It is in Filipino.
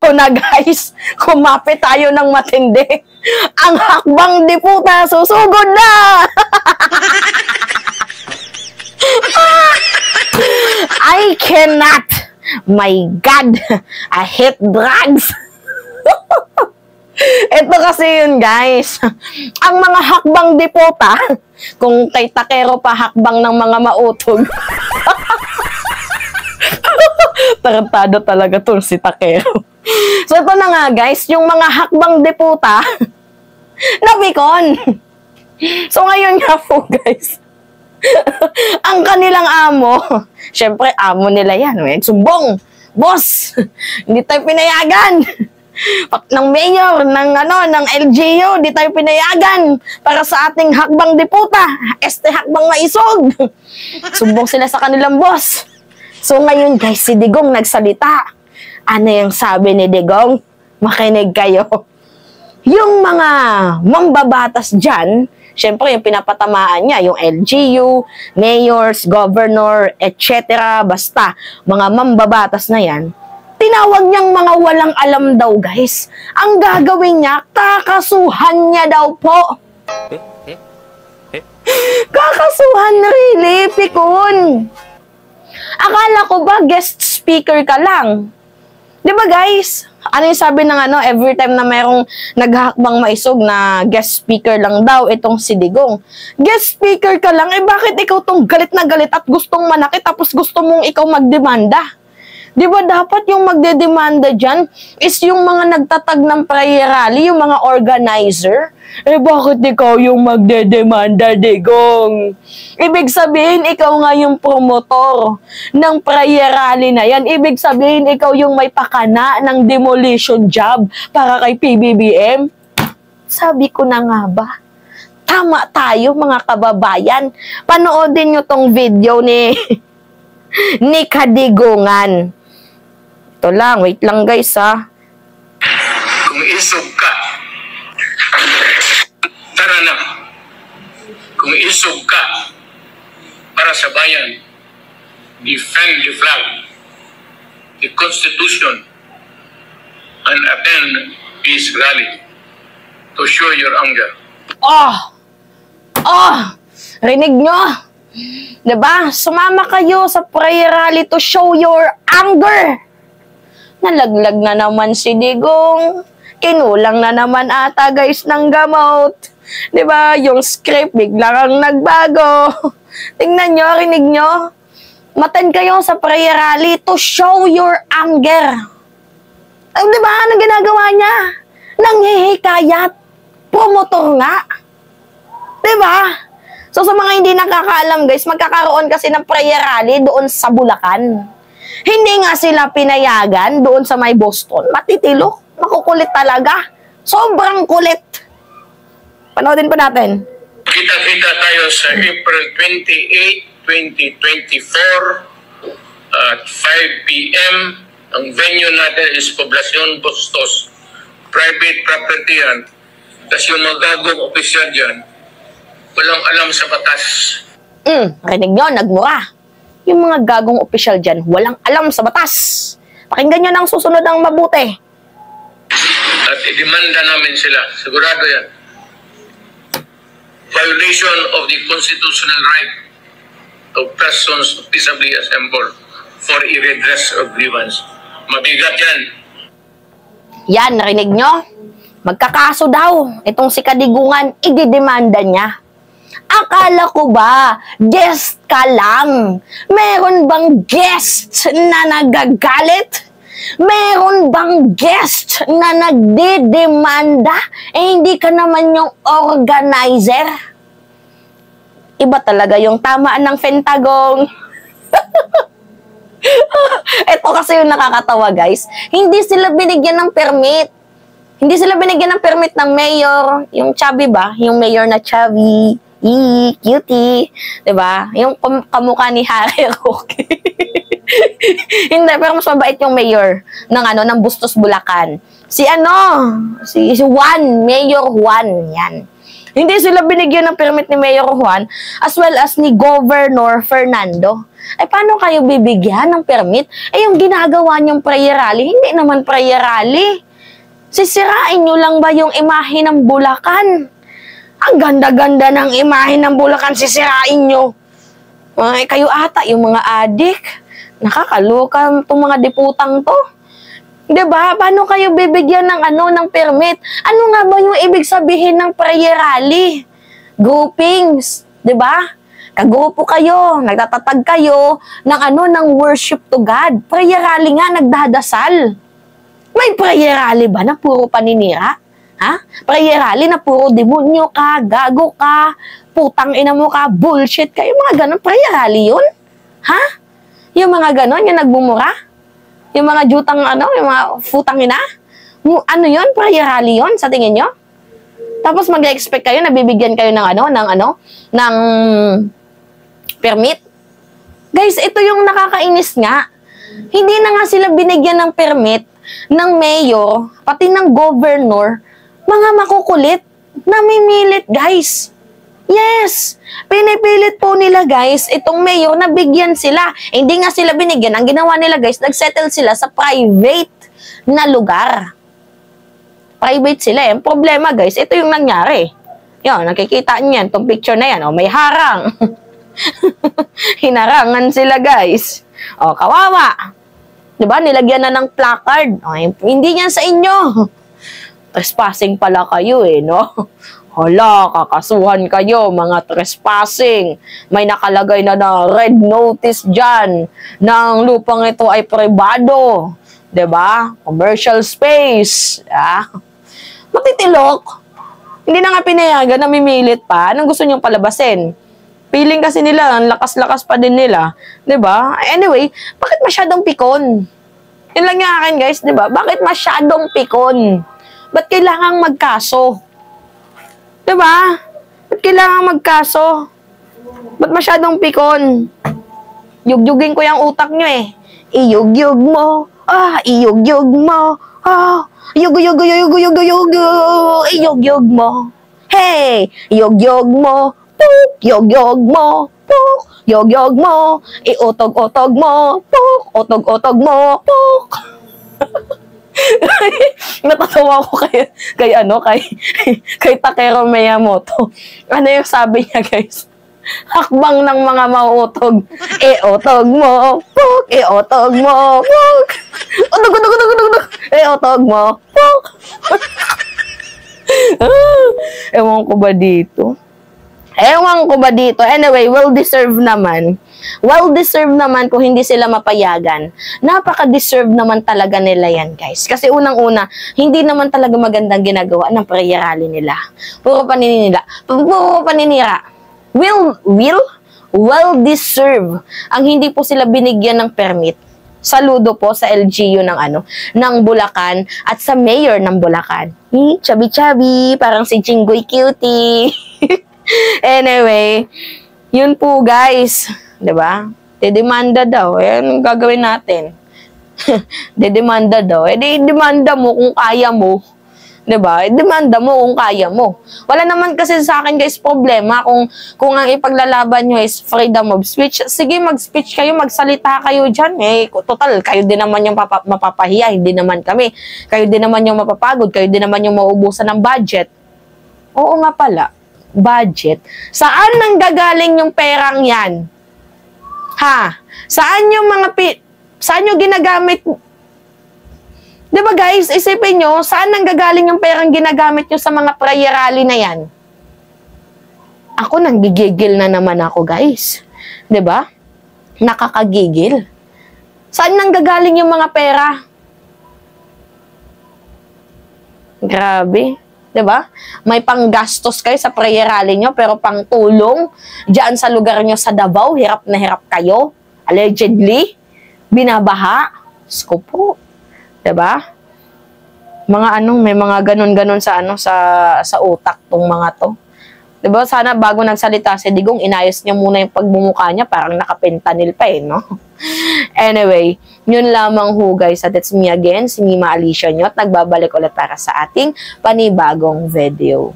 Ito na guys, kumapit tayo ng matindi. Ang hakbang diputa, susugod na! I cannot. My God, I hate drugs. Ito kasi yun guys. Ang mga hakbang diputa, kung kay Takero pa hakbang ng mga mautog. Tarantado talaga to si Takero. So ito na nga guys, yung mga hakbang diputa, nabikon. So ngayon nga po guys, ang kanilang amo, syempre amo nila yan, may sumbong, boss, hindi tayo pinayagan. Ng mayor, ng LGU, hindi tayo pinayagan para sa ating hakbang diputa, hakbang maisog. Sumbong sila sa kanilang boss. So ngayon guys, si Digong nagsalita. Ano yung sabi ni Digong? Makinig kayo. Yung mga mambabatas dyan, syempre yung pinapatamaan niya, yung LGU, mayors, governor, etc. Basta, mga mambabatas na yan, tinawag niyang mga walang alam daw guys. Ang gagawin niya, kakasuhan niya daw po. Kakasuhan really, pikon. Akala ko ba guest speaker ka lang? Di ba guys? Ano yung sabi ng every time na mayroong naghahakbang maisog na guest speaker lang daw itong si Digong. Guest speaker ka lang, bakit ikaw tong galit na galit at gustong manakit tapos gusto mong ikaw magdemanda? Di ba dapat yung magdedemanda dyan is yung mga nagtatag ng prayer rally, yung mga organizer? Bakit ikaw yung magdedemanda, Digong? Ibig sabihin, ikaw nga yung promotor ng prayer rally na yan. Ibig sabihin, ikaw yung may pakana ng demolition job para kay PBBM. Sabi ko na nga ba? Tama tayo, mga kababayan. Panoodin nyo tong video ni Kadigungan. Ito lang, wait lang guys ha. Kung isog ka, tara na. Kung isog ka para sa bayan, defend the flag, the Constitution, and attend peace rally to show your anger. Rinig nyo? Diba? Sumama kayo sa prayer rally to show your anger. Nalaglag na naman si Digong. Kinulang na naman ata guys ng gamot. Diba? Yung script biglang nagbago. Tingnan nyo, rinig nyo. Matan kayo sa prayer rally to show your anger. Diba? Anong ginagawa niya? Nanghihikayat. Promotor nga. Diba? So sa mga hindi nakakaalam guys, magkakaroon kasi ng prayer rally doon sa Bulacan. Hindi nga sila pinayagan doon sa may Boston. Matitilo. Makukulit talaga. Sobrang kulit. Panoodin pa natin. Kita-kita tayo sa April 28, 2024 at 5 p.m. Ang venue natin is Poblacion Bustos. Private property yan. Tapos yung magagong opisyal dyan, walang alam sa batas. Rinig nyo, nagmura. Yung mga gagong opisyal dyan, walang alam sa batas. Pakinggan nyo ng susunod ng mabuti. At idemanda namin sila. Sigurado yan. Violation of the constitutional right of persons peaceably assembled for a redress of grievance. Mabigat yan. Yan, narinig nyo? Magkakaso daw. Itong si Kadigungan, ididemanda niya. Akala ko ba, guest ka lang? Meron bang guest na nagagalit? Meron bang guest na nagdedemanda? Hindi ka naman yung organizer. Iba talaga yung tamaan ng Fentagong. Ito kasi yung nakakatawa guys. Hindi sila binigyan ng permit. Hindi sila binigyan ng permit ng mayor. Yung chubby ba? Yung mayor na chubby. Cutie. Diba? Yung kamukha ni Harry Roque. Hindi, pero mas mabait yung mayor ng Bustos, Bulacan. Si Juan, Mayor Juan, yan. Hindi sila binigyan ng permit ni Mayor Juan as well as ni Governor Fernando. Ay, paano kayo bibigyan ng permit? Ay, yung ginagawa niyong prayer rally, hindi naman prayer rally. Sisirain niyo lang ba yung imahe ng Bulacan? Ang ganda-ganda ng imahe ng Bulacan, sisirain niyo. Ay, kayo ata, yung mga adik. Nakakaloka itong mga diputang to. Diba? Paano kayo bibigyan ng ng permit? Ano nga ba yung ibig sabihin ng prayer rally? Groupings, diba? Kagrupo kayo, nagtatatag kayo ng ng worship to God. Prayer rally nga, nagdadasal. May prayer rally ba na puro paninira? Ha? Prayer rally na puro demonyo ka, gago ka, putang ina mo ka, bullshit ka. Yung mga ganon, prayer rally yun? Ha? Yung mga ganon, yung nagbumura? Yung mga jutang yung mga futang ina? Ano yun? Prayer rally yun sa tingin nyo? Tapos mag-expect kayo na bibigyan kayo ng ng permit? Guys, ito yung nakakainis nga. Hindi na nga sila binigyan ng permit ng mayor, pati ng governor, mga makukulit, namimilit, guys. Yes, pinipilit po nila guys, itong mayor na bigyan sila. Hindi nga sila binigyan. Ang ginawa nila guys, nagsettle sila sa private na lugar. Private sila eh. Ang problema guys, ito yung nangyari. Yan, nakikita niyan, itong picture na yan. O, may harang. Hinarangan sila guys. O, kawawa. Diba, nilagyan na ng placard. O, hindi yan sa inyo. Trespassing pala kayo eh, no? Hala, kakasuhan kayo, mga trespassing. May nakalagay na red notice dyan ng lupang ito ay pribado. Diba? Commercial space. Ah. Matitilok. Hindi na nga pinayagan, namimilit pa. Anong gusto niyong palabasin? Feeling kasi nila, ang lakas-lakas pa din nila. Diba? Anyway, bakit masyadong pikon? Yun lang yung akin guys, diba? Bakit masyadong pikon? Ba't kailangang magkaso? Diba? Ba't kailangan magkaso? Ba't masyadong pikon? Yugyugin ko yung utak nyo eh. Iyugyug mo. Iyugyug mo. Yugyug-yugyug-yugyug-yugyug. Iyugyug mo. Hey! Yugyug mo. Puk! Yugyug mo. Puk! Yugyug mo. Iutog-utog mo. Puk! Utog-utog mo. Puk! Natatawa ko kay Takero Miyamoto. Ano yung sabi niya guys? Hakbang ng mga mauutog. Iutog mo, puk! Iutog mo, puk! Utog. Iutog mo, puk! Ewan ko ba dito? Anyway, well-deserved naman. Well-deserved naman kung hindi sila mapayagan. Napaka-deserve naman talaga nila yan, guys. Kasi unang-una, hindi naman talaga magandang ginagawa ng prayer rally nila. Puro paninira. Well-deserved. Ang hindi po sila binigyan ng permit. Saludo po sa LGU ng Bulacan at sa mayor ng Bulacan. Chubby-chubby, parang si Jinggoy Cutie. Anyway, yun po guys. Diba? Dedemanda daw. Eh, anong gagawin natin? Dedemanda daw. Eh, demanda mo kung kaya mo. Diba? Demanda mo kung kaya mo. Wala naman kasi sa akin guys problema kung ang ipaglalaban nyo is freedom of speech. Sige, mag-speech kayo, magsalita kayo dyan. Eh, total, kayo din naman yung mapapahiya. Hindi naman kami. Kayo din naman yung mapapagod. Kayo din naman yung mauubusan ng budget. Oo nga pala. Budget. Saan nang gagaling yung perang yan? Ha? Saan yung saan yung ginagamit? Diba guys, isipin nyo, saan nang gagaling yung perang ginagamit nyo sa mga prayer rally na yan? Ako, nanggigigil na naman ako guys. Diba? Nakakagigil. Saan nang gagaling yung mga pera? Grabe. Diba? May panggastos kayo sa prayer rally nyo, pero pang tulong dyan sa lugar nyo sa Davao, hirap na hirap kayo. Allegedly, binabaha. Sko po. Diba? Mga may mga ganon-ganon sa utak tong mga to. Diba? Sana bago nagsalita si Digong, inayos niya muna yung pagmumukha niya, parang nakapentanil pa eh, no? Anyway, yun lamang ho guys. At it's me again, si Mima Alicia nyo, at nagbabalik ulit para sa ating panibagong video.